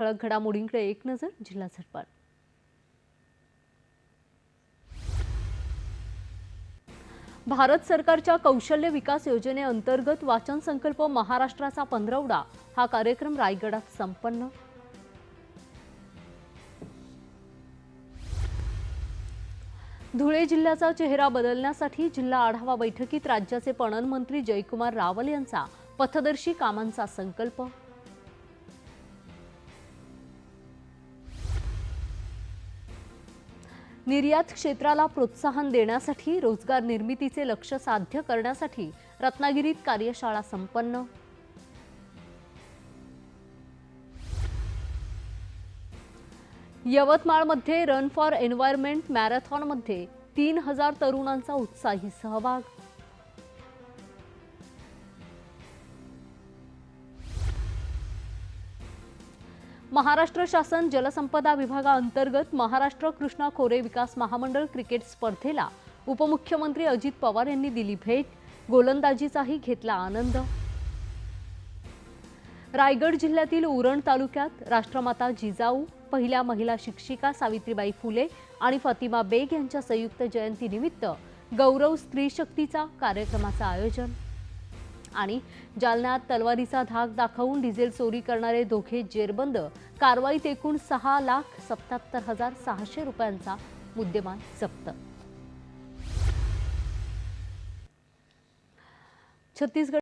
ठळक घडामोडींकडे एक नजर. जिल्हा झटपट. भारत सरकारच्या कौशल्य विकास योजनेअंतर्गत वाचन संकल्प महाराष्ट्राचा 15वा हा कार्यक्रम रायगडात संपन्न. धुळे जिल्ह्याचा चेहरा बदलण्यासाठी जिल्हा आढावा बैठकीत राज्याचे पणन मंत्री जयकुमार रावल यांचा पथदर्शी कामांचा संकल्प. निर्यात क्षेत्राला प्रोत्साहन देण्यासाठी रोजगार निर्मितीचे लक्ष्य साध्य करण्यासाठी रत्नागिरीत कार्यशाळा संपन्न. यवतमाळमध्ये रन फॉर एन्व्हायरमेंट मॅरेथॉनमध्ये 3000 तरुणांचा उत्साही सहभाग. महाराष्ट्र शासन जलसंपदा विभागाअंतर्गत महाराष्ट्र कृष्णा खोरे विकास महामंडळ क्रिकेट स्पर्धेला उपमुख्यमंत्री अजित पवार यांनी दिली भेट. गोलंदाजीचाही घेतला आनंद. रायगड जिल्ह्यातील उरण तालुक्यात राष्ट्रमाता जिजाऊ, पहिल्या महिला शिक्षिका सावित्रीबाई फुले आणि फातिमा बेग यांच्या संयुक्त जयंतीनिमित्त गौरव स्त्री शक्तीचा कार्यक्रमाचं आयोजन. आणि जालन्यात तलवारीचा धाक दाखवून डिझेल चोरी करणारे दोघे जेरबंद. कारवाईत एकूण 6,77,600 रुपयांचा मुद्देमाल जप्त. छत्तीसगड